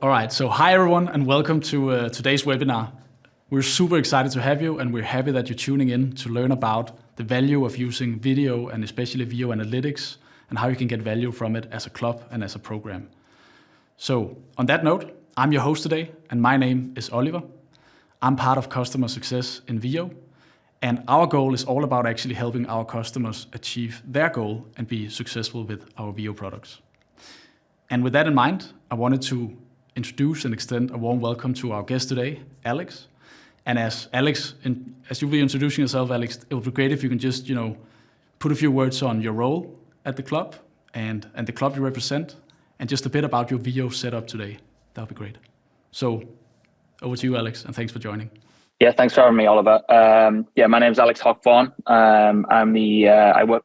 All right, so hi everyone and welcome to today's webinar. We're super excited to have you and we're happy that you're tuning in to learn about the value of using video and especially Veo Analytics and how you can get value from it as a club and as a program. So on that note, I'm your host today and my name is Oliver. I'm part of customer success in Veo and our goal is all about actually helping our customers achieve their goal and be successful with our Veo products. And with that in mind, I wanted to introduce and extend a warm welcome to our guest today, Alex. And as you'll be introducing yourself, Alex, it would be great if you can just, put a few words on your role at the club and the club you represent, and just a bit about your Veo setup today. That would be great. So over to you, Alex, and thanks for joining. Yeah, thanks for having me, Oliver. My name's Alex Hockborn. I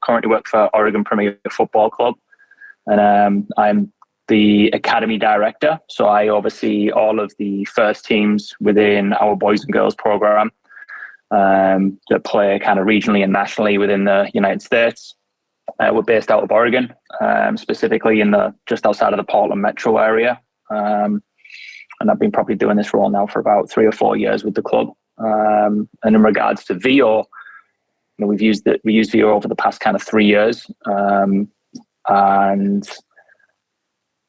currently work for Oregon Premier Football Club, and I'm the academy director. So I oversee all of the first teams within our boys and girls program that play kind of regionally and nationally within the United States. We're based out of Oregon, specifically in just outside of the Portland metro area. And I've been probably doing this role now for about 3 or 4 years with the club. And in regards to Veo, we used Veo over the past kind of 3 years. And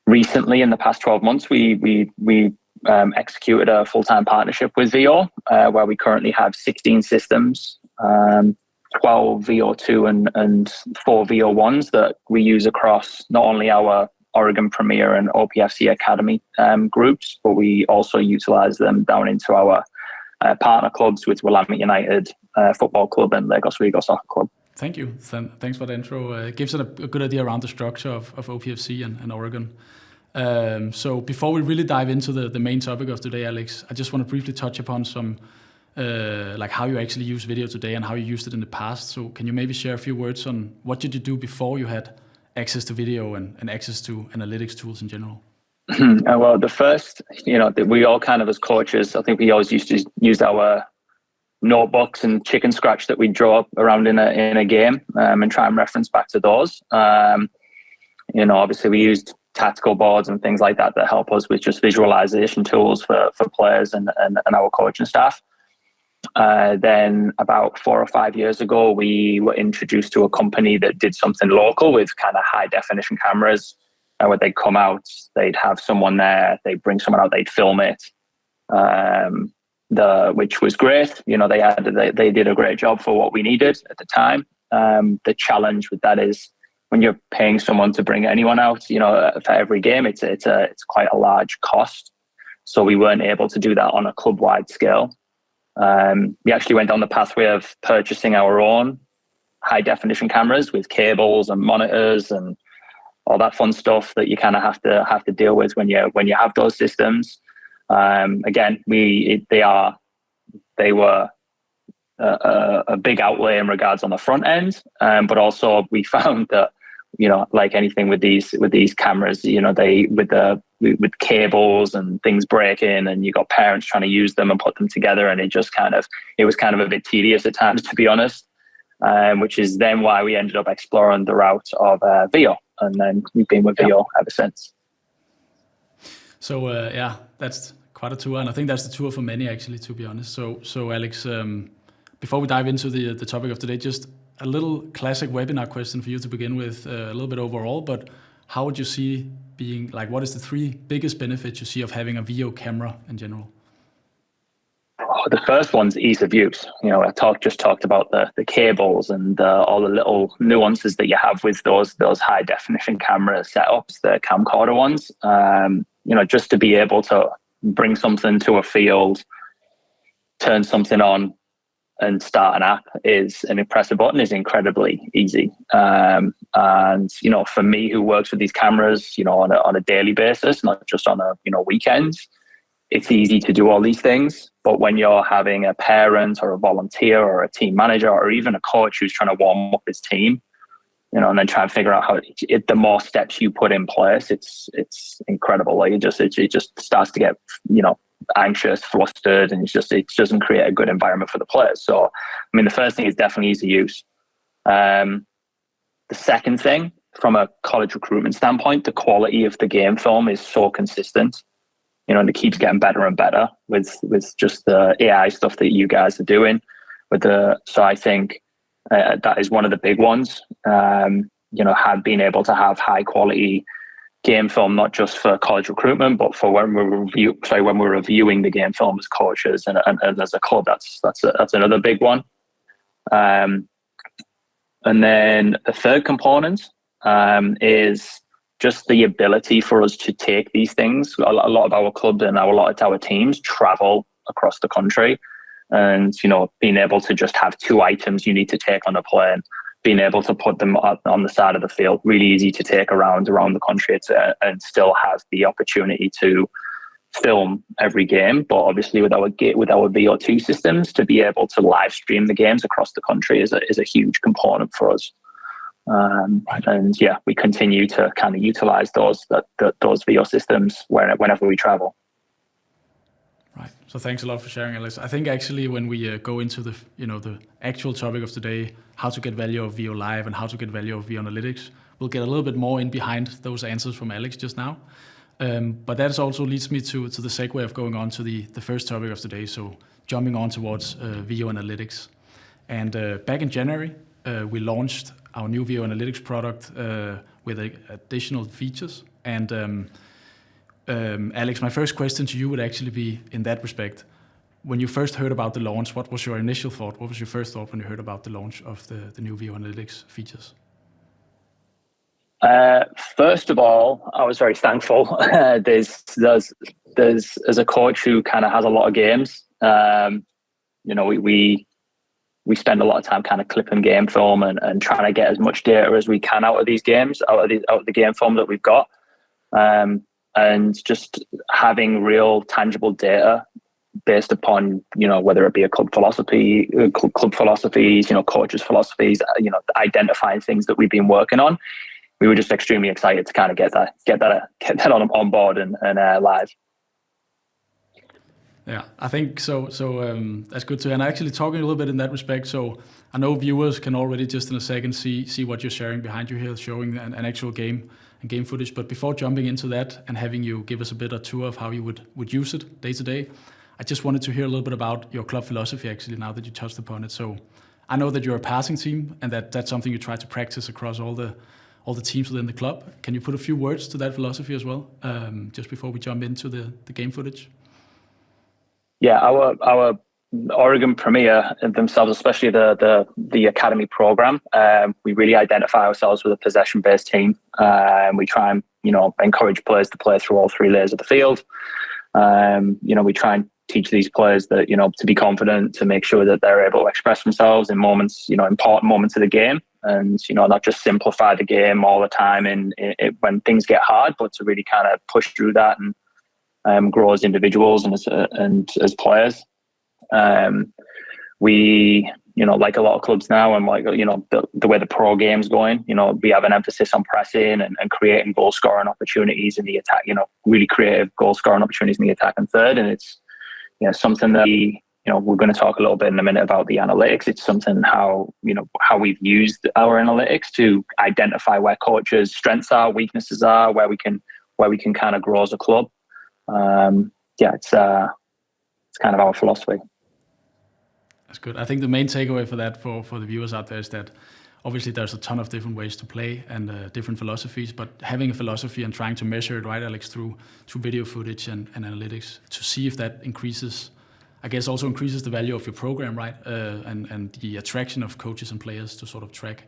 recently, in the past 12 months, we executed a full-time partnership with Veo, where we currently have 16 systems, 12 Veo 2 and 4 Veo 1s that we use across not only our Oregon Premier and OPFC Academy groups, but we also utilize them down into our partner clubs with Willamette United Football Club and Lagos Rigo Soccer Club. Thank you. Thanks for the intro. It gives it a good idea around the structure of OPFC and Oregon. So before we really dive into the main topic of today, Alex, I just want to briefly touch upon some like how you actually use video today and how you used it in the past. So can you maybe share a few words on what did you do before you had access to video and access to analytics tools in general? Well, the first, we all kind of as coaches, I think we always used to use our notebooks and chicken scratch that we draw up around in a game and try and reference back to those. Obviously we used tactical boards and things like that help us with just visualization tools for players and our coaching staff. Then about 4 or 5 years ago, we were introduced to a company that did something local with kind of high definition cameras. Where they'd come out, they'd have someone there, they'd bring someone out, they'd film it, which was great. They did a great job for what we needed at the time. The challenge with that is when you're paying someone to bring anyone out, for every game, it's quite a large cost. So we weren't able to do that on a club-wide scale. We actually went down the pathway of purchasing our own high-definition cameras with cables and monitors and all that fun stuff that you kind of have to deal with when you have those systems. Again, they were a big outlay in regards on the front end, but also we found that like anything with these cameras, with cables and things breaking, and you got parents trying to use them and put them together, and it was kind of a bit tedious at times, to be honest. Which is then why we ended up exploring the route of Veo, and then we've been with Veo ever since. So that's quite a tour, and I think that's the tour for many actually, to be honest. So Alex, before we dive into the topic of today, just a little classic webinar question for you to begin with, a little bit overall, but how would you see what is the 3 biggest benefits you see of having a Veo camera in general? The first one's ease of use. I just talked about the cables and all the little nuances that you have with those high definition camera setups, the camcorder ones. Just to be able to bring something to a field, turn something on, and start an app and press a button is incredibly easy. And for me, who works with these cameras, on a daily basis, not just on weekends, it's easy to do all these things. But when you're having a parent or a volunteer or a team manager or even a coach who's trying to warm up his team, and then try and figure out the more steps you put in place, it's incredible. Like it just starts to get, anxious, flustered, and it doesn't create a good environment for the players. So, the first thing is definitely easy use. The second thing, from a college recruitment standpoint, the quality of the game film is so consistent. and it keeps getting better and better with just the AI stuff that you guys are doing. So I think that is one of the big ones. Have been able to have high quality game film, not just for college recruitment, but for when we're reviewing the game film as coaches and as a club. That's another big one. And then the third component is just the ability for us to take these things. A lot of our clubs and a lot of our teams travel across the country, and being able to just have 2 items you need to take on a plane, being able to put them on the side of the field, really easy to take around the country, and still have the opportunity to film every game. But obviously with our VO2 systems, to be able to live stream the games across the country is a huge component for us. And yeah, we continue to kind of utilize those VO systems whenever we travel. Right. So thanks a lot for sharing, Alex. I think actually when we go into the actual topic of today, how to get value of Veo Live and how to get value of Veo Analytics, we'll get a little bit more in behind those answers from Alex just now. But that also leads me to the segue of going on to the first topic of today. So jumping on towards Veo Analytics. And back in January, we launched our new Veo Analytics product with additional features. And Alex, my first question to you would actually be in that respect. When you first heard about the launch, what was your initial thought? What was your first thought when you heard about the launch of the new Veo Analytics features? First of all, I was very thankful. There's as a coach who kind of has a lot of games, we spend a lot of time kind of clipping game film and trying to get as much data as we can out of these games, out of the game film that we've got. And just having real tangible data based upon, whether it be a club philosophies, coaches' philosophies, identifying things that we've been working on. We were just extremely excited to kind of get that on board and live. Yeah, I think so. That's good to hear. And actually talking a little bit in that respect. So I know viewers can already just in a second see what you're sharing behind you here, showing an actual game and game footage. But before jumping into that and having you give us a bit of a tour of how you would use it day to day, I just wanted to hear a little bit about your club philosophy, actually, now that you touched upon it. So I know that you're a passing team and that's something you try to practice across all the teams within the club. Can you put a few words to that philosophy as well, just before we jump into the game footage? Yeah, our Oregon Premier themselves, especially the academy program, we really identify ourselves with a possession-based team. We try and encourage players to play through all 3 layers of the field. We try and teach these players that to be confident, to make sure that they're able to express themselves in moments, important moments of the game, and not just simplify the game all the time when things get hard, but to really kind of push through that and grow as individuals and as players. We, like a lot of clubs now, and like the way the pro game's going, we have an emphasis on pressing and creating goal scoring opportunities in the attack. Really creative goal scoring opportunities in the attack and third, and it's something that we're going to talk a little bit in a minute about the analytics. It's something how we've used our analytics to identify where coaches' strengths are, weaknesses are, where we can kind of grow as a club. It's kind of our philosophy. That's good. I think the main takeaway for that for the viewers out there is that obviously there's a ton of different ways to play and different philosophies, but having a philosophy and trying to measure it, right, Alex, through video footage and analytics to see if that increases, I guess also increases the value of your program, right, and the attraction of coaches and players to sort of track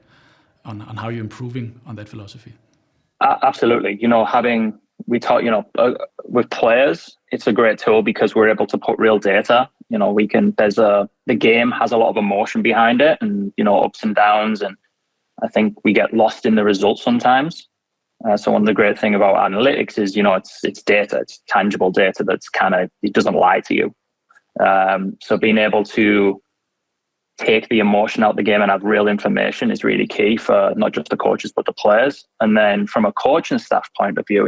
on how you're improving on that philosophy. Absolutely. With players, it's a great tool because we're able to put real data. The game has a lot of emotion behind it, and ups and downs, and I think we get lost in the results sometimes. So one of the great thing about analytics is it's data, it's tangible data that's it doesn't lie to you. So being able to take the emotion out of the game and have real information is really key for not just the coaches but the players. And then from a coach and staff point of view,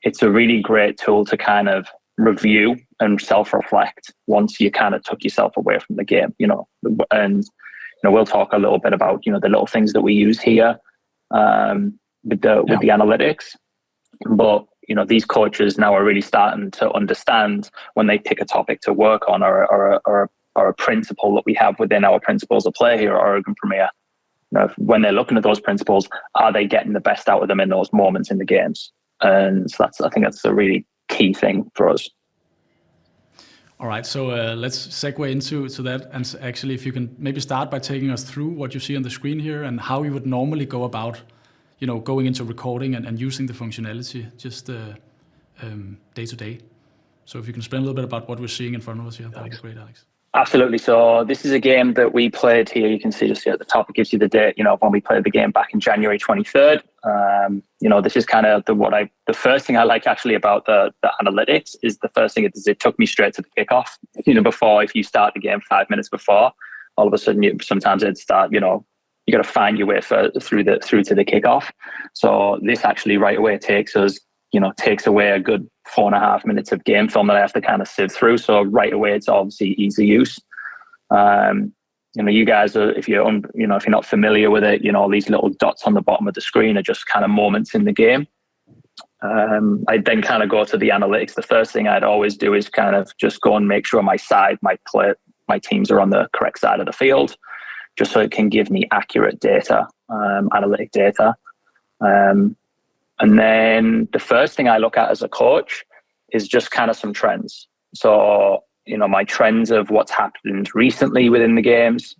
it's a really great tool to kind of review and self-reflect once you kind of took yourself away from the game, and we'll talk a little bit about the little things that we use here with the analytics. But these coaches now are really starting to understand when they pick a topic to work on or a principle that we have within our principles of play here at Oregon Premier. When they're looking at those principles, are they getting the best out of them in those moments in the games? And so I think that's a really key thing for us. All right, so let's segue into that. And actually, if you can maybe start by taking us through what you see on the screen here and how you would normally go about, going into recording and using the functionality just day to day. So if you can explain a little bit about what we're seeing in front of us here, that would be great, Alex. Absolutely. So this is a game that we played here. You can see just here at the top, it gives you the date, when we played the game back in January 23rd. This is kind of the first thing I like actually about the analytics is the first thing is it took me straight to the kickoff. Before, if you start the game 5 minutes before, all of a sudden sometimes it'd start, you got to find your way through to the kickoff. So this actually right away takes away a good 4.5 minutes of game film that I have to kind of sift through. So right away, it's obviously easy use. You guys are, if you're not familiar with it, these little dots on the bottom of the screen are just kind of moments in the game. I then kind of go to the analytics. The first thing I'd always do is kind of just go and make sure my teams are on the correct side of the field, just so it can give me accurate data, analytic data. And then the first thing I look at as a coach is just kind of some trends. So, my trends of what's happened recently within the games,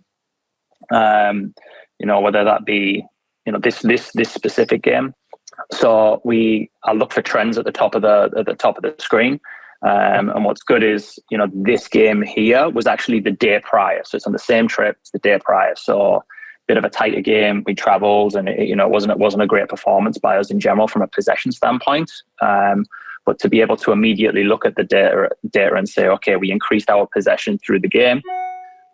whether that be, this specific game. So I look for trends at the top of the screen. And what's good is, this game here was actually the day prior. So it's on the same trip, it's the day prior. So bit of a tighter game. We traveled, and it wasn't a great performance by us in general from a possession standpoint. But to be able to immediately look at the data and say, okay, we increased our possession through the game.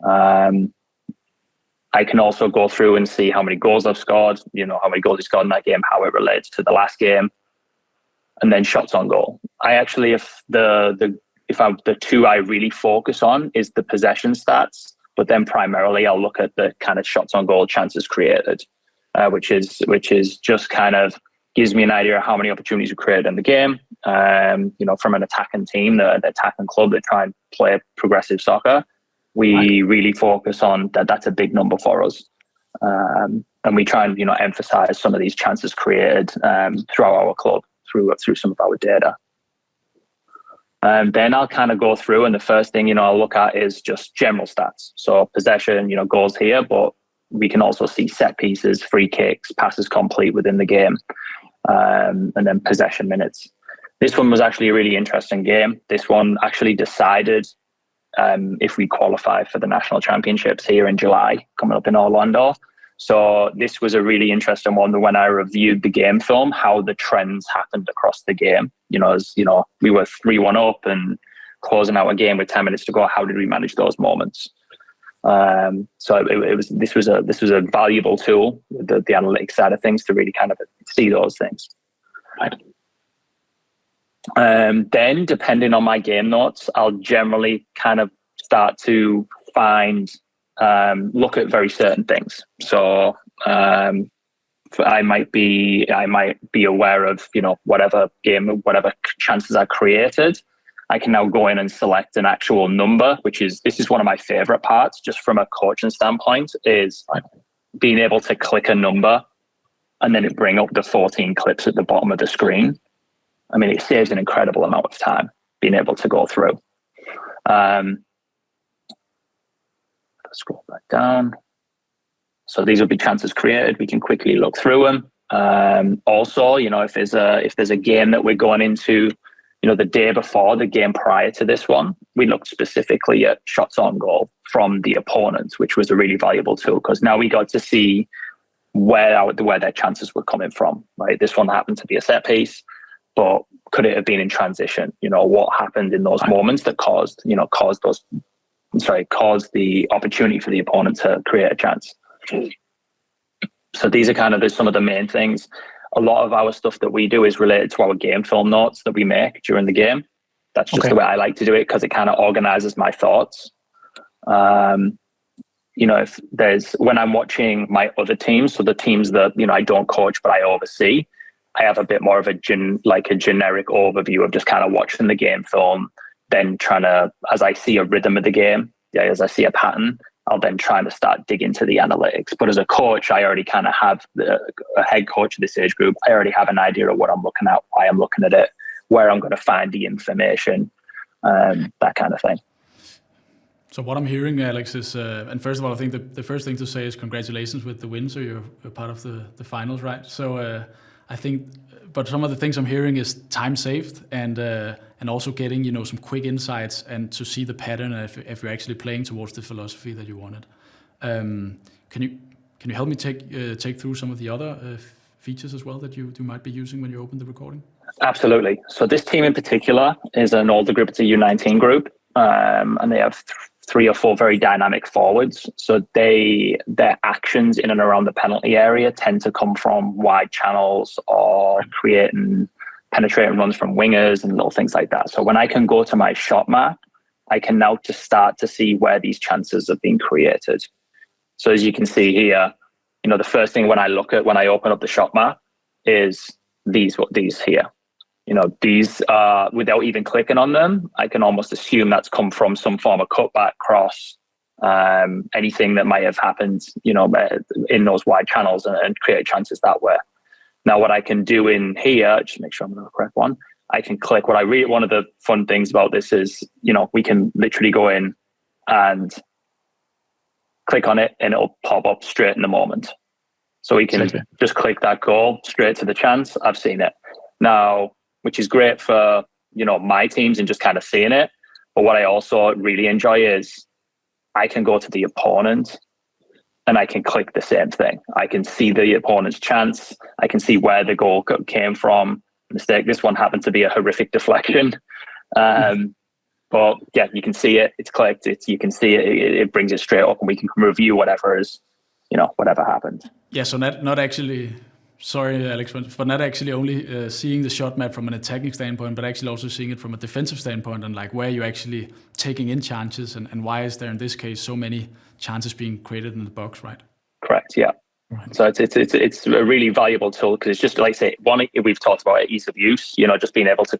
I can also go through and see how many goals I've scored. How many goals he scored in that game, how it relates to the last game, and then shots on goal. I actually, the two I really focus on is the possession stats. But then primarily I'll look at the kind of shots on goal, chances created, which is just kind of gives me an idea of how many opportunities we created in the game. From an attacking team, the attacking club that try and play progressive soccer, we really focus on that. That's a big number for us. And we try and, emphasize some of these chances created throughout our club, through some of our data. Then I'll kind of go through, and the first thing, I'll look at is just general stats. So possession, goals here, but we can also see set pieces, free kicks, passes complete within the game, and then possession minutes. This one was actually a really interesting game. This one actually decided if we qualify for the national championships here in July, coming up in Orlando. So this was a really interesting one. When I reviewed the game film, how the trends happened across the game. As we were 3-1 up and closing out a game with 10 minutes to go. How did we manage those moments? So this was a valuable tool, the analytics side of things, to really kind of see those things. Right. Then, depending on my game notes, I'll generally kind of start to look at very certain things. So I might be aware of whatever chances I created. I can now go in and select an actual number, this is one of my favorite parts, just from a coaching standpoint, is being able to click a number and then it bring up the 14 clips at the bottom of the screen. I mean, it saves an incredible amount of time being able to go through. Scroll back down. So these will be chances created. We can quickly look through them. Also, if there's a game that we're going into, the day before, the game prior to this one, we looked specifically at shots on goal from the opponent, which was a really valuable tool because now we got to see where their chances were coming from. Right, this one happened to be a set piece, but could it have been in transition? What happened in those moments that caused the opportunity for the opponent to create a chance. So these are kind of some of the main things. A lot of our stuff that we do is related to our game film notes that we make during the game. That's just the way I like to do it because it kind of organizes my thoughts. When I'm watching my other teams, so the teams that, I don't coach, but I oversee, I have a bit more of a generic overview of just kind of watching the game film, then trying to, as I see a rhythm of the game, as I see a pattern, I'll then try to start dig into the analytics. But as a coach, I already kind of have a head coach of this age group. I already have an idea of what I'm looking at, why I'm looking at it, where I'm going to find the information, that kind of thing. So what I'm hearing, Alex, is, and first of all, I think the first thing to say is congratulations with the win. So you're part of the finals, right? So I think, but some of the things I'm hearing is time saved and also getting, some quick insights and to see the pattern if you're actually playing towards the philosophy that you wanted. Can you help me take through some of the other features as well that you might be using when you open the recording? Absolutely. So this team in particular is an older group. It's a U19 group, and they have 3 or 4 very dynamic forwards. So their actions in and around the penalty area tend to come from wide channels or penetrating runs from wingers and little things like that. So when I can go to my shot map, I can now just start to see where these chances have been created. So as you can see here, the first thing when I open up the shot map is these here. These without even clicking on them, I can almost assume that's come from some form of cutback, cross, anything that might have happened, in those wide channels and create chances that way. Now, what I can do in here, just make sure I'm on the correct one, I can click. One of the fun things about this is, we can literally go in and click on it and it'll pop up straight in the moment. So we can just click that goal straight to the chance. I've seen it. Now, which is great for, my teams and just kind of seeing it. But what I also really enjoy is I can go to the opponent and I can click the same thing. I can see the opponent's chance. I can see where the goal came from. Mistake. This one happened to be a horrific deflection. But yeah, you can see it. It's clicked. You can see it. It brings it straight up and we can review whatever happened. Yeah, so not actually... Sorry, Alex, but not actually only seeing the shot map from an attacking standpoint, but actually also seeing it from a defensive standpoint and like where you're actually taking in chances and why is there in this case so many chances being created in the box, right? Correct, yeah. Right. So it's a really valuable tool because it's just like say one we've talked about ease of use, just being able to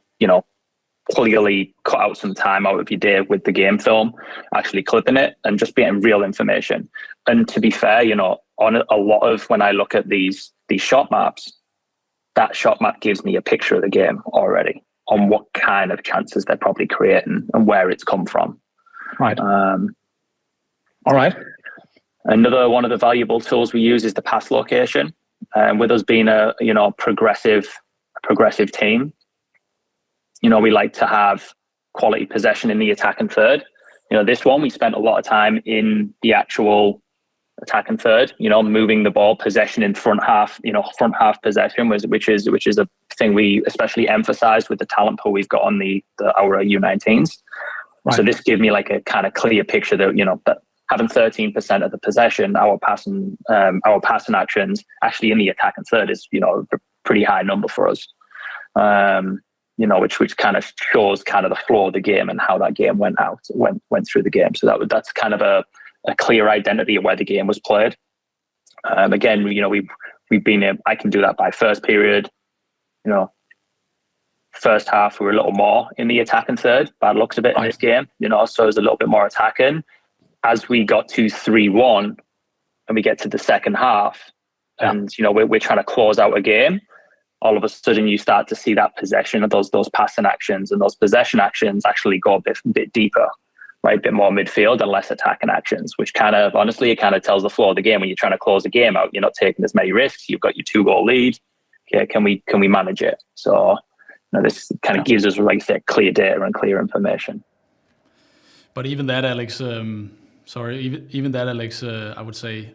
clearly cut out some time out of your day with the game film, actually clipping it and just getting real information. And to be fair, on a lot of when I look at these shot maps, that shot map gives me a picture of the game already on what kind of chances they're probably creating and where it's come from. Right. All right. Another one of the valuable tools we use is the pass location. With us being a progressive team, we like to have quality possession in the attack and third. This one we spent a lot of time in the actual attack and third, moving the ball, possession in front half possession, which is a thing we especially emphasized with the talent pool we've got on our U19s. Right. So this gives me like a kind of clear picture that, that having 13% of the possession, our passing actions actually in the attack and third is, a pretty high number for us. Which kind of shows kind of the flow of the game and how that game went through the game. So that's kind of a clear identity of where the game was played. Again, we've been. I can do that by first period. First half we were a little more in the attack and third. Bad looks a bit in this game. So it was a little bit more attacking. As we got to 3-1 and we get to the second half, and we're trying to close out a game. All of a sudden, you start to see that possession of those passing actions, and those possession actions actually go a bit deeper. Right, a bit more midfield and less attacking actions, which kind of tells the flow of the game. When you're trying to close the game out, you're not taking as many risks. You've got your 2-goal lead. Okay, can we manage it? So, this kind of gives us, like I said, clear data and clear information. But even that, Alex, I would say,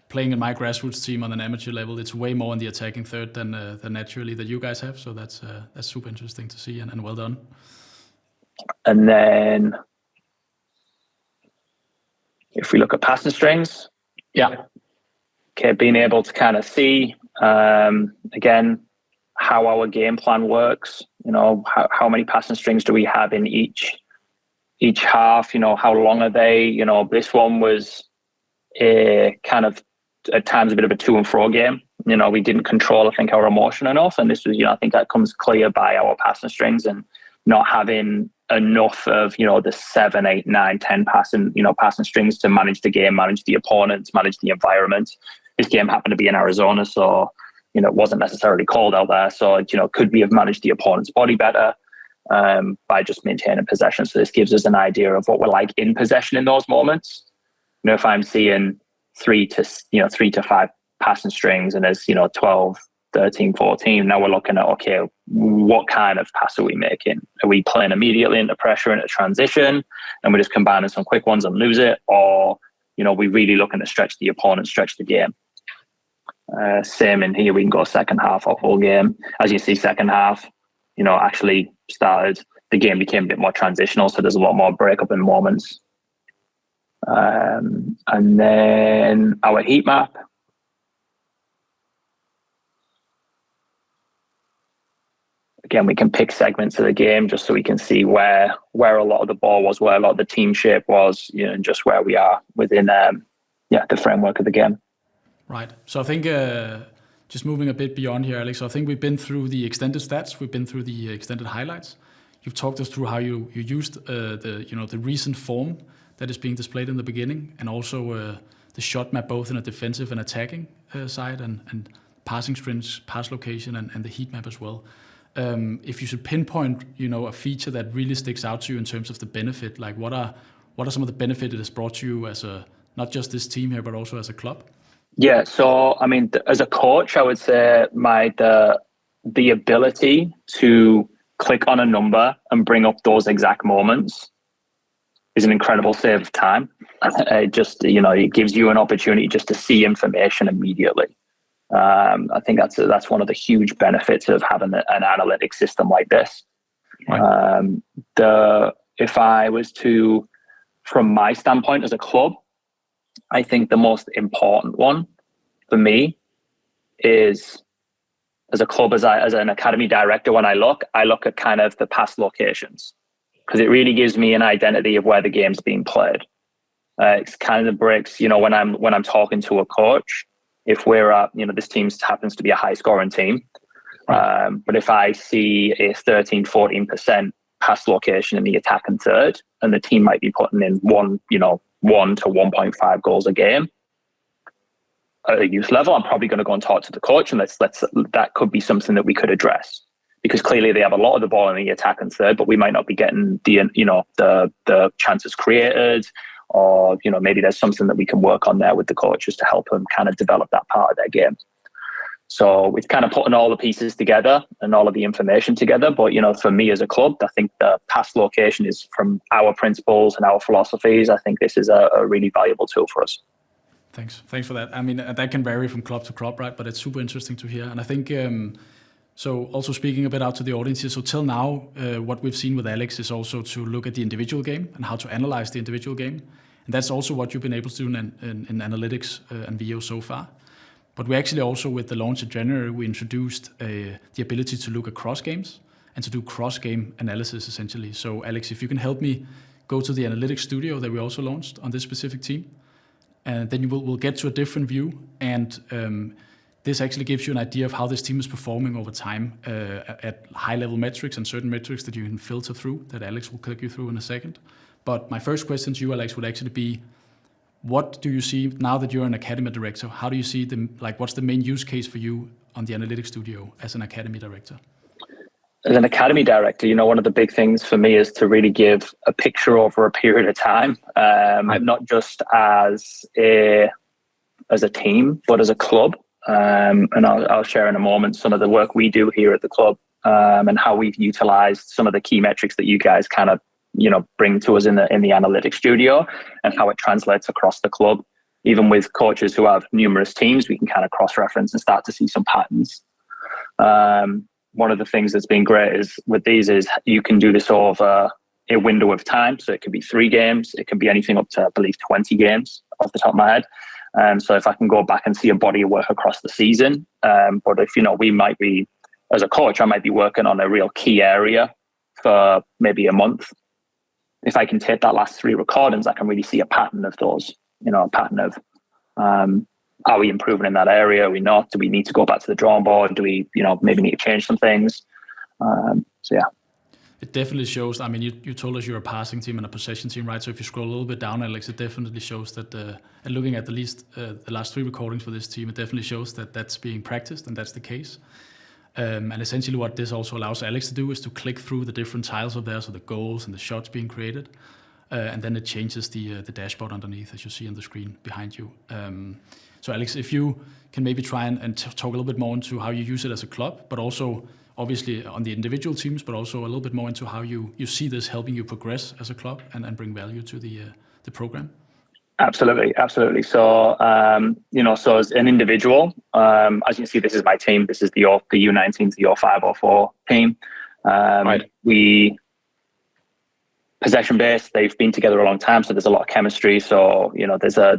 playing in my grassroots team on an amateur level, it's way more on the attacking third than naturally that you guys have. So that's super interesting to see and well done. And then if we look at passing strings, being able to kind of see, again, how our game plan works, how many passing strings do we have in each half, how long are they, this one was a kind of at times a bit of a to and fro game, we didn't control, I think, our emotion enough. And this was, I think that comes clear by our passing strings and not having enough of, the 7, 8, 9, 10 passing strings to manage the game, manage the opponents, manage the environment. This game happened to be in Arizona, so, it wasn't necessarily cold out there. So, could we have managed the opponent's body better by just maintaining possession? So this gives us an idea of what we're like in possession in those moments. If I'm seeing 3 to 5 passing strings and there's 12, 13, 14, now we're looking at, okay, what kind of pass are we making? Are we playing immediately into pressure, into transition, and we're just combining some quick ones and lose it? Or we really looking to stretch the opponent, stretch the game? Same in here, we can go second half or whole game. As you see, second half actually started, the game became a bit more transitional, so there's a lot more breakup in moments. And then our heat map. Again, we can pick segments of the game just so we can see where a lot of the ball was, where a lot of the team shape was, and just where we are within the framework of the game. Right. So I think just moving a bit beyond here, Alex, so I think we've been through the extended stats, we've been through the extended highlights. You've talked us through how you used the recent form that is being displayed in the beginning, and also the shot map both in a defensive and attacking side, and passing strings, pass location, and the heat map as well. If you should pinpoint, a feature that really sticks out to you in terms of the benefit, like what are some of the benefits it has brought to you as not just this team here, but also as a club? Yeah, so I mean, as a coach, I would say the ability to click on a number and bring up those exact moments is an incredible save of time. It gives you an opportunity just to see information immediately. I think that's one of the huge benefits of having an analytics system like this. Right. If I was to, from my standpoint as a club, I think the most important one for me is, as a club, as an academy director, when I look at kind of the past locations, because it really gives me an identity of where the game's being played. It's kind of breaks, when I'm talking to a coach, if we're at, this team happens to be a high scoring team, but if I see a 13, 14% pass location in the attacking third, and the team might be putting in 1 to 1.5 goals a game at a youth level, I'm probably going to go and talk to the coach, and that could be something that we could address, because clearly they have a lot of the ball in the attacking third, but we might not be getting the chances created, or maybe there's something that we can work on there with the coaches to help them kind of develop that part of their game. So we've kind of putting all the pieces together and all of the information together. But, for me as a club, I think the pass location is, from our principles and our philosophies, I think this is a really valuable tool for us. Thanks for that. I mean, that can vary from club to club, right? But it's super interesting to hear. And I think, so also speaking a bit out to the audience here, so till now, what we've seen with Alex is also to look at the individual game and how to analyze the individual game. And that's also what you've been able to do in analytics and Veo so far. But we actually also, with the launch in January, we introduced the ability to look across games and to do cross-game analysis, essentially. So, Alex, if you can help me go to the analytics studio that we also launched on this specific team, and then we'll get to a different view. And this actually gives you an idea of how this team is performing over time at high-level metrics and certain metrics that you can filter through, that Alex will click you through in a second. But my first question to you, Alex, would actually be, what do you see now that you're an academy director? How do you see what's the main use case for you on the analytics studio as an academy director? As an academy director, one of the big things for me is to really give a picture over a period of time, not just as a team, but as a club. And I'll share in a moment some of the work we do here at the club, and how we've utilized some of the key metrics that you guys kind of bring to us in the analytics studio, and how it translates across the club. Even with coaches who have numerous teams, we can kind of cross-reference and start to see some patterns. One of the things that's been great is you can do this over a window of time. So it could be 3 games. It can be anything up to, I believe, 20 games off the top of my head. So if I can go back and see a body of work across the season, but if, we might be, as a coach, I might be working on a real key area for maybe a month. If I can take that last 3 recordings, I can really see a pattern of those, a pattern of, are we improving in that area? Are we not? Do we need to go back to the drawing board? Do we, maybe need to change some things? So yeah. It definitely shows. I mean, you told us you're a passing team and a possession team, right? So if you scroll a little bit down, Alex, it definitely shows that, and looking at the last 3 recordings for this team, it definitely shows that that's being practiced and that's the case. And essentially what this also allows Alex to do is to click through the different tiles of there, so the goals and the shots being created. And then it changes the dashboard underneath, as you see on the screen behind you. So Alex, if you can maybe try and talk a little bit more into how you use it as a club, but also obviously on the individual teams, but also a little bit more into how you see this helping you progress as a club and bring value to the program. Absolutely. So, so as an individual, as you can see, this is my team. This is the U19, the U504 team. Right. We possession based. They've been together a long time, so there's a lot of chemistry. So,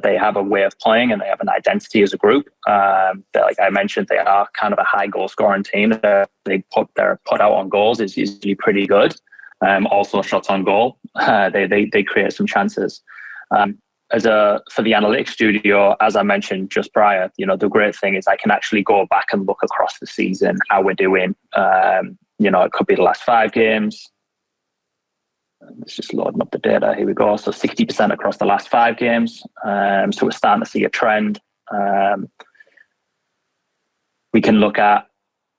they have a way of playing and they have an identity as a group. Like I mentioned, they are kind of a high goal scoring team. Their put out on goals is usually pretty good. Also shots on goal. They create some chances. For the analytics studio, as I mentioned just prior, the great thing is I can actually go back and look across the season, how we're doing. It could be the last 5 games. It's just loading up the data. Here we go. So 60% across the last 5 games. So we're starting to see a trend. We can look at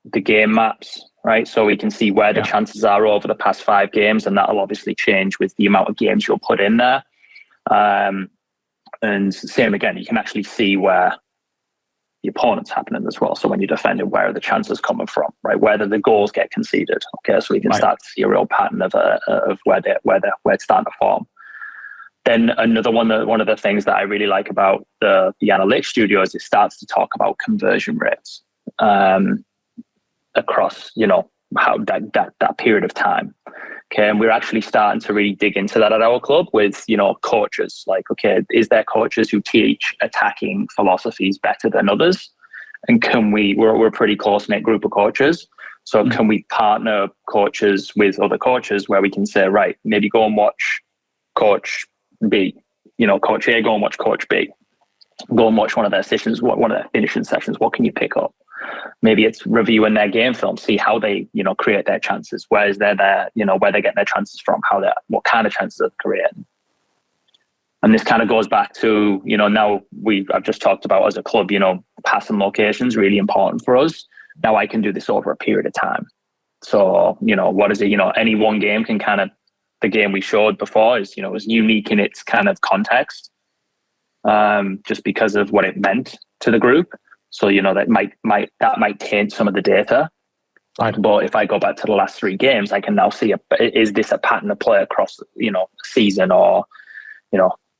the game maps, right? So we can see where the chances are over the past 5 games, and that'll obviously change with the amount of games you'll put in there. And same again, you can actually see where the opponent's happening as well. So when you're defending, where are the chances coming from, right? Where do the goals get conceded? Okay, so we can start to see a real pattern of where it's starting to form. Then another one of the things that I really like about the analytics studio is it starts to talk about conversion rates across how that period of time. Okay, and we're actually starting to really dig into that at our club with coaches. Like, okay, is there coaches who teach attacking philosophies better than others? And we're a pretty close-knit group of coaches. So can we partner coaches with other coaches where we can say, right, maybe go and watch Coach B, Coach A, go and watch Coach B. Go and watch one of their sessions, one of their finishing sessions. What can you pick up? Maybe it's reviewing their game film, see how they, create their chances. Where is where they're getting their chances from, what kind of chances are they creating. And this kind of goes back to, now I've just talked about as a club, passing locations, really important for us. Now I can do this over a period of time. So, what is it? Any one game can the game we showed before is, was unique in its kind of context, just because of what it meant to the group. So, that might taint some of the data. Right. But if I go back to the last 3 games, I can now see, is this a pattern of play across, a season or,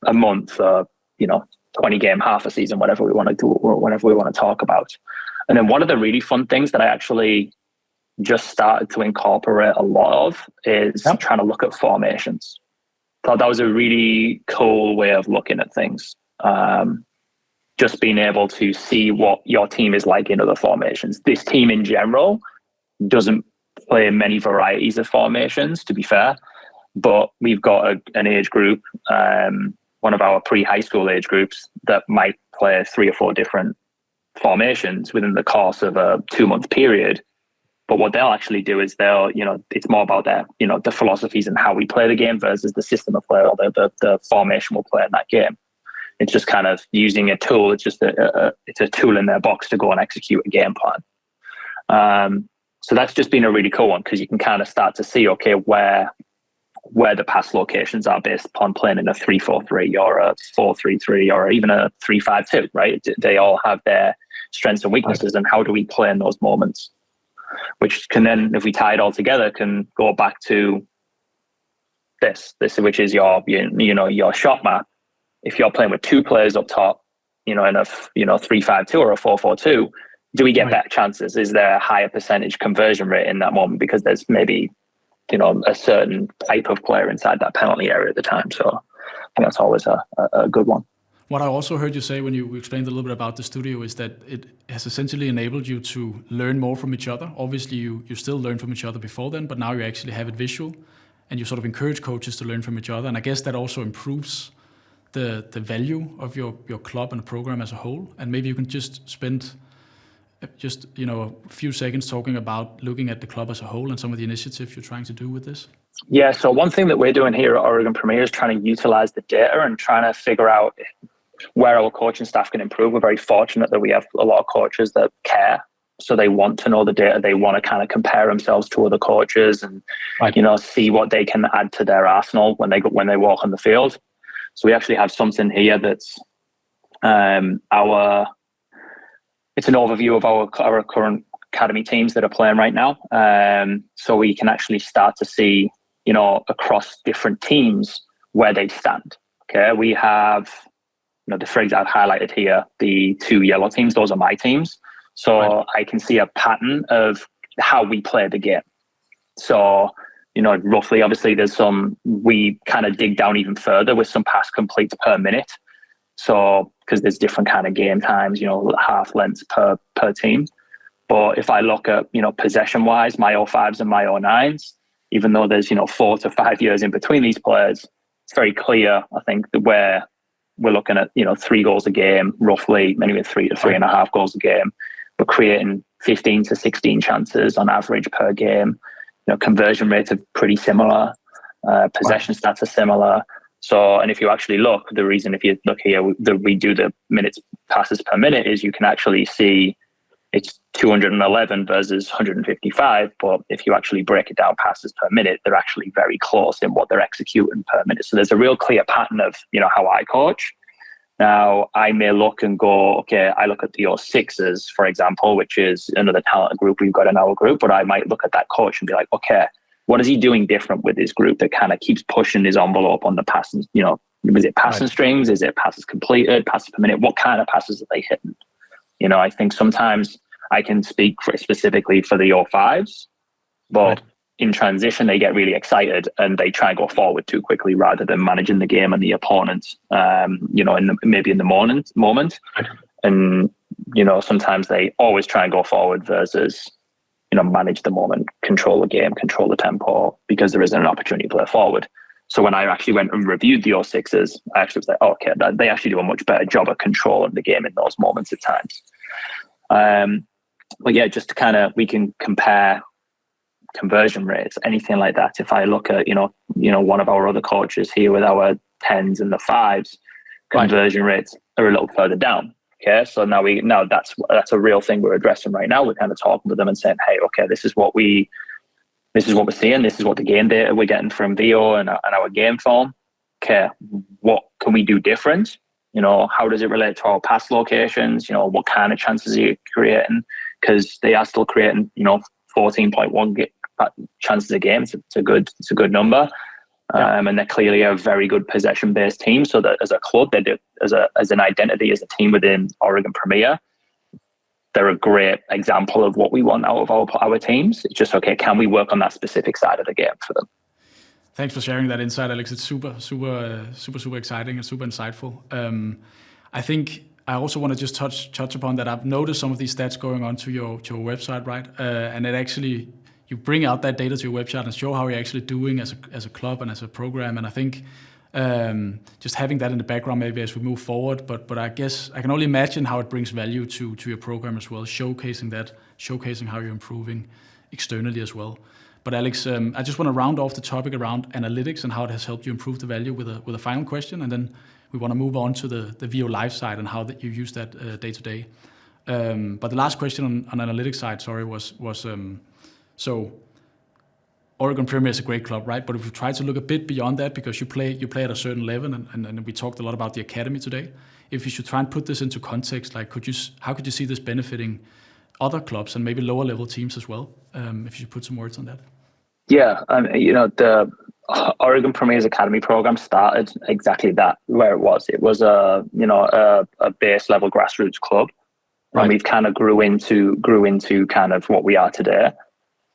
a month or, 20 game, half a season, whatever we want to do, or whatever we want to talk about. And then one of the really fun things that I actually just started to incorporate a lot of is trying to look at formations. Thought that was a really cool way of looking at things. Just being able to see what your team is like in other formations. This team in general doesn't play many varieties of formations, to be fair, but we've got an age group, one of our pre-high school age groups, that might play 3 or 4 different formations within the course of a 2-month period. But what they'll actually do is it's more about their, the philosophies and how we play the game versus the system of play or the formation we'll play in that game. It's just kind of using a tool. It's just it's a tool in their box to go and execute a game plan. So that's just been a really cool one, because you can kind of start to see, okay, where the pass locations are based upon playing in a 3-4-3 or a 4-3-3 or even a 3-5-2, right? They all have their strengths and weaknesses, and how do we play in those moments? Which can then, if we tie it all together, can go back to this which is your shot map. If you're playing with 2 players up top, in a 3-5-2 or a 4-4-2, do we get better chances? Is there a higher percentage conversion rate in that moment because there's maybe a certain type of player inside that penalty area at the time? So I think that's always a good one. What I also heard you say when you explained a little bit about the studio is that it has essentially enabled you to learn more from each other. Obviously, you still learned from each other before then, but now you actually have it visual, and you sort of encourage coaches to learn from each other. And I guess that also improves the value of your club and program as a whole, and maybe you can just spend a few seconds talking about looking at the club as a whole and some of the initiatives you're trying to do with this. Yeah, so one thing that we're doing here at Oregon Premier is trying to utilize the data and trying to figure out where our coaching staff can improve. We're very fortunate that we have a lot of coaches that care. So they want to know the data. They want to kind of compare themselves to other coaches and, see what they can add to their arsenal when they walk on the field. So we actually have something here that's it's an overview of our current academy teams that are playing right now. So we can actually start to see, across different teams where they stand. Okay, we have, the phrase I've highlighted here, the 2 yellow teams, those are my teams. So I can see a pattern of how we play the game. So, roughly, obviously, we kind of dig down even further with some pass completes per minute. So, because there's different kind of game times, half lengths per team. But if I look at, possession-wise, my 05s and my 09s, even though there's, 4 to 5 years in between these players, it's very clear, I think, that we're looking at, 3 goals a game, roughly, maybe 3 to 3.5 goals a game. We're creating 15 to 16 chances on average per game. Conversion rates are pretty similar. Possession stats are similar. So, and if you actually look, the reason if you look here, we do the minutes passes per minute is you can actually see it's 211 versus 155. But if you actually break it down passes per minute, they're actually very close in what they're executing per minute. So there's a real clear pattern of, how I coach. Now, I may look and go, okay, I look at the 06s, for example, which is another talented group we've got in our group, but I might look at that coach and be like, okay, what is he doing different with this group that kind of keeps pushing his envelope on the passing, is it passing strings? Is it passes completed, passes per minute? What kind of passes are they hitting? I think sometimes I can speak specifically for the 05s, but in transition, they get really excited and they try and go forward too quickly rather than managing the game and the opponent, maybe in the moment. And, sometimes they always try and go forward versus, manage the moment, control the game, control the tempo, because there isn't an opportunity to play forward. So when I actually went and reviewed the 06s, I actually was like, okay, they actually do a much better job of controlling the game in those moments at times. But yeah, just to kind of, we can compare conversion rates, anything like that. If I look at, one of our other coaches here with our 10s and the 5s, conversion rates are a little further down. Okay, so now that's a real thing we're addressing right now. We're kind of talking to them and saying, hey, okay, this is what we're seeing. This is what the game data we're getting from Veo and our game form. Okay, what can we do different? How does it relate to our pass locations? What kind of chances are you creating? Because they are still creating, 14.1 chances a game. It's a good number. And they're clearly a very good possession-based team. So that as a club, they do as an identity, as a team within Oregon Premier, they're a great example of what we want out of our teams. It's just, okay, can we work on that specific side of the game for them? Thanks for sharing that insight, Alex. It's super exciting and super insightful. I think I also want to just touch upon that. I've noticed some of these stats going on to your website, right? And it actually, you bring out that data to your website and show how you're actually doing as a club and as a program. And I think just having that in the background maybe as we move forward, but I guess I can only imagine how it brings value to your program as well, showcasing how you're improving externally as well. But Alex, I just want to round off the topic around analytics and how it has helped you improve the value with a final question, and then we want to move on to the Veo Live side and how that you use that day to day. But the last question on analytics side, was so Oregon Premier is a great club, right? But if you try to look a bit beyond that, because you play at a certain level, and we talked a lot about the academy today. If you should try and put this into context, like how could you see this benefiting other clubs and maybe lower level teams as well? If you should put some words on that. Yeah, the Oregon Premier's academy program started exactly that, where it was. It was a base level grassroots club, right. And we've kind of grew into kind of what we are today.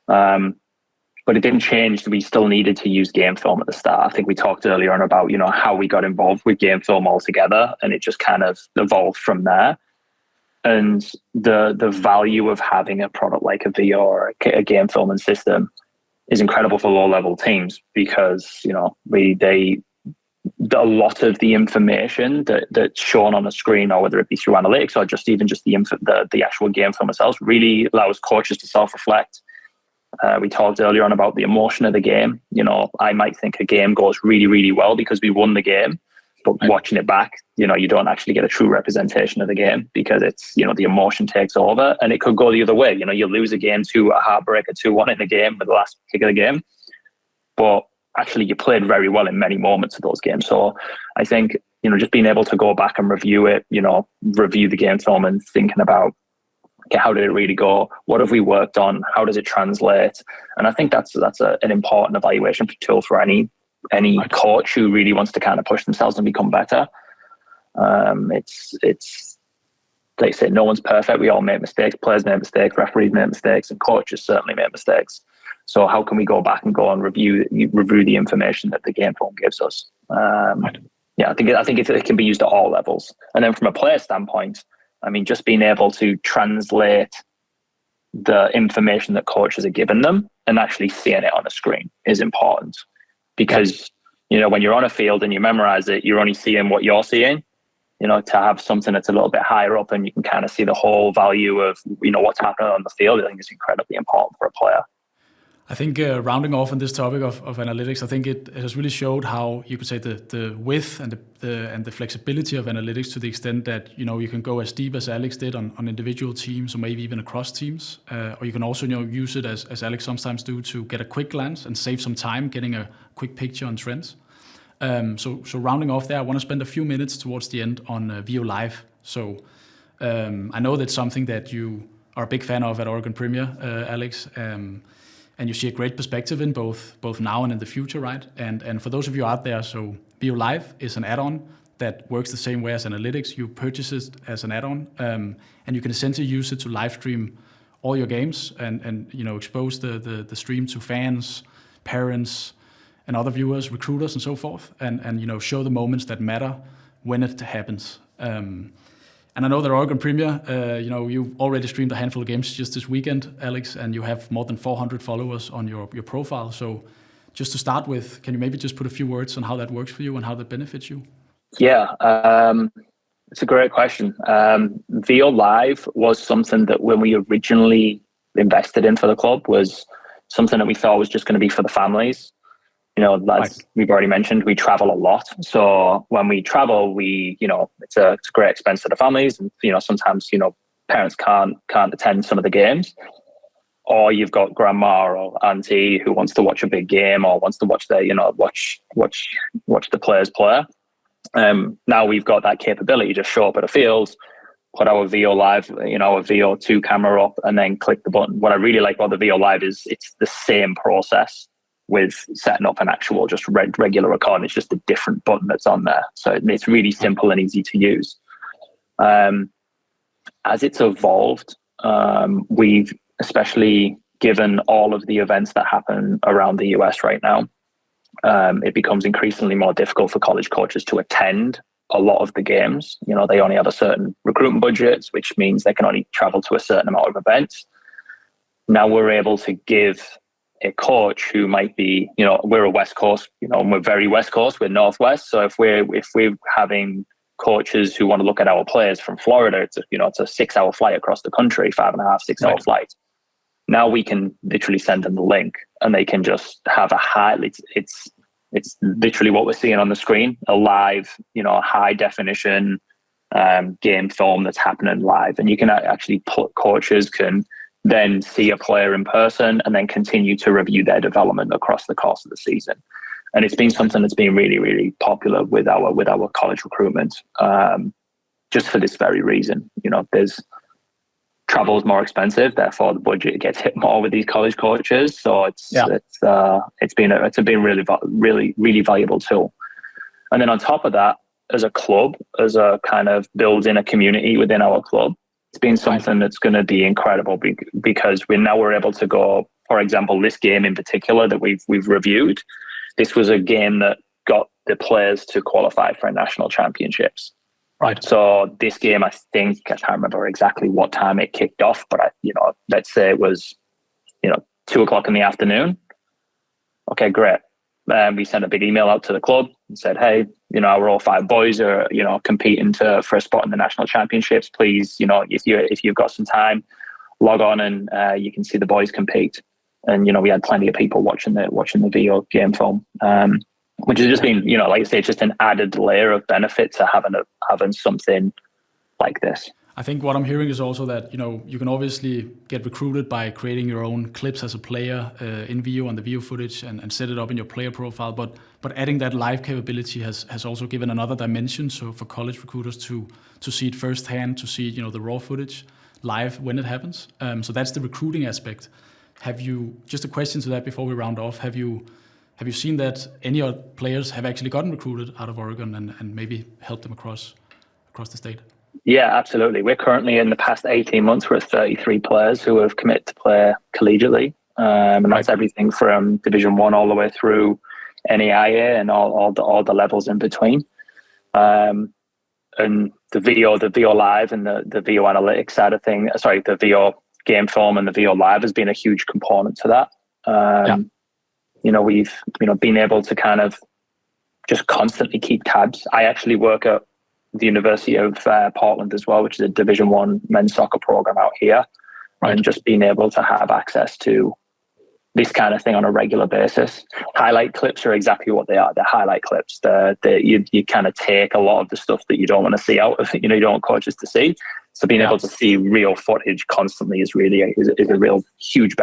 But it didn't change. We still needed to use game film at the start. I think we talked earlier on about how we got involved with game film altogether, and it just kind of evolved from there. And the value of having a product like a Veo or a game filming system is incredible for low level teams, because they a lot of the information that's shown on the screen, or whether it be through analytics or just even just the actual game film themselves, really allows coaches to self-reflect. We talked earlier on about the emotion of the game. You know, I might think a game goes really, really well because we won the game, but watching it back, you know, you don't actually get a true representation of the game because it's, you know, the emotion takes over, and it could go the other way. You know, you lose a game to a heartbreaker 2-1 in the game with the last kick of the game, but actually you played very well in many moments of those games. So I think, you know, just being able to go back and review it, you know, review the game film and thinking about, okay, how did it really go? What have we worked on? How does it translate? And I think that's an important evaluation tool for any coach who really wants to kind of push themselves and become better. It's like I say, no one's perfect. We all make mistakes. Players make mistakes. Referees make mistakes, and coaches certainly make mistakes. So how can we go back and go and review the information that the game film gives us? Yeah, I think it can be used at all levels. And then from a player standpoint, I mean, just being able to translate the information that coaches are giving them and actually seeing it on a screen is important, because, you know, when you're on a field and you memorize it, you're only seeing what you're seeing. You know, to have something that's a little bit higher up and you can kind of see the whole value of, you know, what's happening on the field, I think is incredibly important for a player. I think rounding off on this topic of analytics, I think it has really showed how you could say the width and the flexibility of analytics, to the extent that, you know, you can go as deep as Alex did on individual teams, or maybe even across teams, or you can also, you know, use it as Alex sometimes do, to get a quick glance and save some time getting a quick picture on trends. So rounding off there, I want to spend a few minutes towards the end on Veo Live. So I know that's something that you are a big fan of at Oregon Premier, Alex. And you see a great perspective in both now and in the future, right? And for those of you out there, so Veo Live is an add-on that works the same way as analytics. You purchase it as an add-on, and you can essentially use it to live stream all your games and you know, expose the stream to fans, parents, and other viewers, recruiters, and so forth, and you know, show the moments that matter when it happens. And I know that Oregon Premier, you know, you've already streamed a handful of games just this weekend, Alex, and you have more than 400 followers on your profile. So just to start with, can you maybe just put a few words on how that works for you and how that benefits you? Yeah, it's a great question. Veo Live was something that when we originally invested in for the club was something that we thought was just going to be for the families. You know, as we've already mentioned, we travel a lot. So when we travel, you know, it's a great expense to the families. And, you know, sometimes, you know, parents can't attend some of the games, or you've got grandma or auntie who wants to watch a big game or wants to watch their, you know, watch the players play. Now we've got that capability to show up at a field, put our Veo Live, you know, a Veo 2 camera up, and then click the button. What I really like about the Veo Live is it's the same process with setting up an actual just regular recording. It's just a different button that's on there. So it's really simple and easy to use. As it's evolved, we've, especially given all of the events that happen around the US right now, it becomes increasingly more difficult for college coaches to attend a lot of the games. You know, they only have a certain recruitment budget, which means they can only travel to a certain amount of events. Now we're able to give a coach who might be, you know, we're a West Coast, you know, and we're very West Coast, we're Northwest. So if we're having coaches who want to look at our players from Florida, it's a 6-hour flight across the country, 5.5, 6-hour flight. Now we can literally send them the link and they can just have it's literally what we're seeing on the screen, a live, you know, high definition game film that's happening live. And you can actually coaches can then see a player in person and then continue to review their development across the course of the season. And it's been something that's been really, really popular with our college recruitment, just for this very reason. You know, travel is more expensive, therefore the budget gets hit more with these college coaches. So it's been really, really valuable tool. And then on top of that, as a club, as a kind of building a community within our club, it's been something that's going to be incredible because we're able to go, for example, this game in particular that we've reviewed. This was a game that got the players to qualify for national championships. Right. So this game, I think, I can't remember exactly what time it kicked off, but let's say it was, 2:00 in the afternoon. Okay, great. we sent a big email out to the club and said, hey, our all 5 boys are, competing for a spot in the national championships. Please, if you've got some time, log on and you can see the boys compete. And, we had plenty of people watching the Veo game film, which has just been, like I say, it's just an added layer of benefit to having something like this. I think what I'm hearing is also that, you can obviously get recruited by creating your own clips as a player in Veo on the Veo footage and set it up in your player profile. But adding that live capability has also given another dimension. So for college recruiters to see it firsthand, to see, the raw footage live when it happens. So that's the recruiting aspect. Just a question to that before we round off, have you seen that any other players have actually gotten recruited out of Oregon and maybe helped them across the state? Yeah, absolutely. We're currently in the past 18 months, we're at 33 players who have committed to play collegiately. And that's everything from Division 1 all the way through NAIA and all the levels in between. And the Veo Live and the Veo Analytics side of things, the Veo game film and the Veo Live has been a huge component to that. We've been able to kind of just constantly keep tabs. I actually work at the University of Portland as well, which is a Division 1 men's soccer program out here. Right. And just being able to have access to this kind of thing on a regular basis. Highlight clips are exactly what they are. They're highlight clips. You kind of take a lot of the stuff that you don't want to see out of, you don't want coaches to see. So being able to see real footage constantly is really a real hugely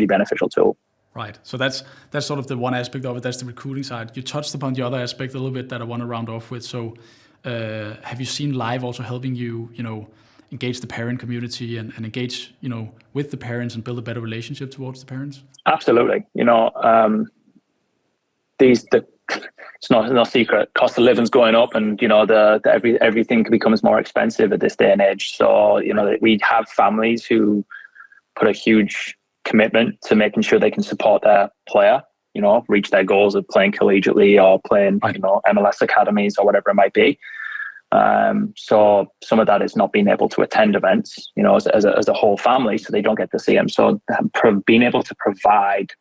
beneficial tool. Right. So that's sort of the one aspect of it. That's the recruiting side. You touched upon the other aspect a little bit that I want to round off with. So have you seen live also helping you, engage the parent community and engage, with the parents and build a better relationship towards the parents? Absolutely. It's no secret. Cost of living's going up, and everything becomes more expensive at this day and age. So we have families who put a huge commitment to making sure they can support their player, reach their goals of playing collegiately or playing, MLS academies or whatever it might be. So some of that is not being able to attend events, as a whole family, so they don't get to see them. So being able to provide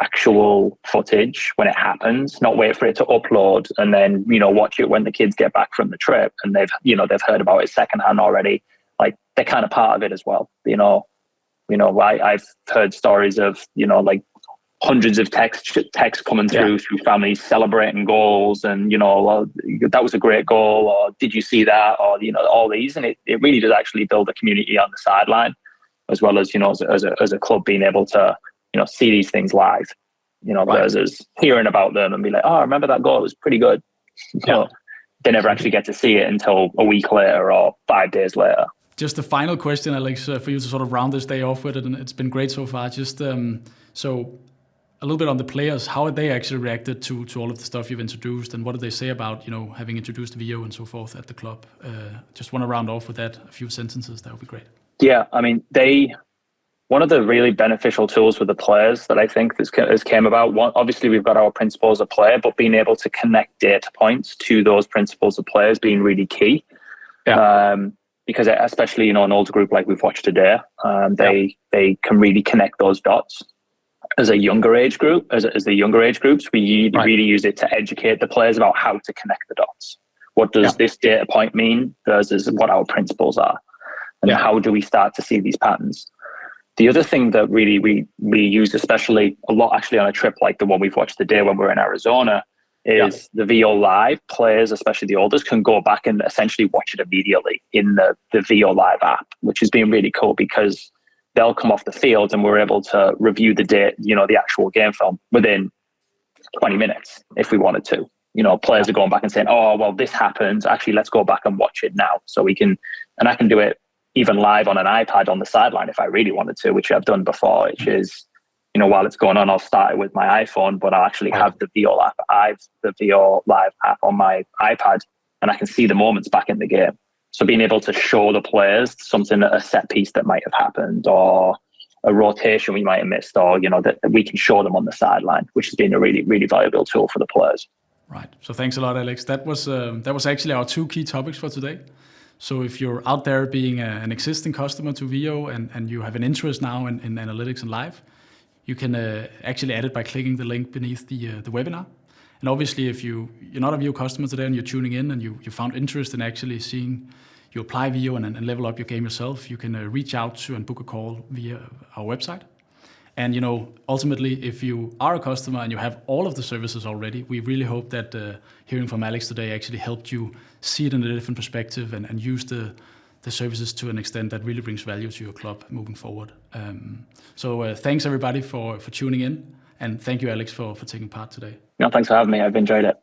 actual footage when it happens, not wait for it to upload and then, watch it when the kids get back from the trip and they've heard about it secondhand already. Like, they're kind of part of it as well. I've heard stories of, like hundreds of texts coming through families celebrating goals and, that was a great goal, or did you see that? Or, all these. And it really does actually build a community on the sideline, as well as, as a club being able to, see these things live, versus hearing about them and be like, oh, I remember that goal, it was pretty good. They never actually get to see it until a week later or 5 days later. Just the final question, Alex, for you to sort of round this day off with it, and it's been great so far. Just so a little bit on the players, how have they actually reacted to all of the stuff you've introduced, and what did they say about having introduced Veo and so forth at the club? Just want to round off with that, a few sentences. That would be great. Yeah, I mean, one of the really beneficial tools for the players that I think has came about. Obviously, we've got our principles of play, but being able to connect data points to those principles of play has been really key. Yeah. Because especially, an older group like we've watched today, they can really connect those dots. As the younger age groups, we really use it to educate the players about how to connect the dots. What does this data point mean versus what our principles are? And how do we start to see these patterns? The other thing that really we use especially a lot actually on a trip like the one we've watched today when we're in Arizona is the Veo Live. Players, especially the oldest, can go back and essentially watch it immediately in the Veo Live app, which has been really cool because they'll come off the field and we're able to review the actual game film within 20 minutes if we wanted to. Players are going back and saying, oh, well, this happened. Actually, let's go back and watch it now. So I can do it even live on an iPad on the sideline if I really wanted to, which I've done before, which is, while it's going on, I'll start it with my iPhone, but I'll actually have the Veo Live app on my iPad, and I can see the moments back in the game. So being able to show the players something, a set piece that might have happened, or a rotation we might have missed, or that we can show them on the sideline, which has been a really, really valuable tool for the players. Right. So thanks a lot, Alex. That was actually our 2 key topics for today. So if you're out there being an existing customer to Veo and you have an interest now in analytics and live, you can actually add it by clicking the link beneath the webinar. And obviously, if you're not a Veo customer today and you're tuning in and you found interest in actually seeing you apply Veo and level up your game yourself, you can reach out to and book a call via our website. And ultimately, if you are a customer and you have all of the services already, we really hope that hearing from Alex today actually helped you see it in a different perspective and use the services to an extent that really brings value to your club moving forward. So thanks everybody for tuning in, and thank you, Alex, for taking part today. No, thanks for having me. I've enjoyed it.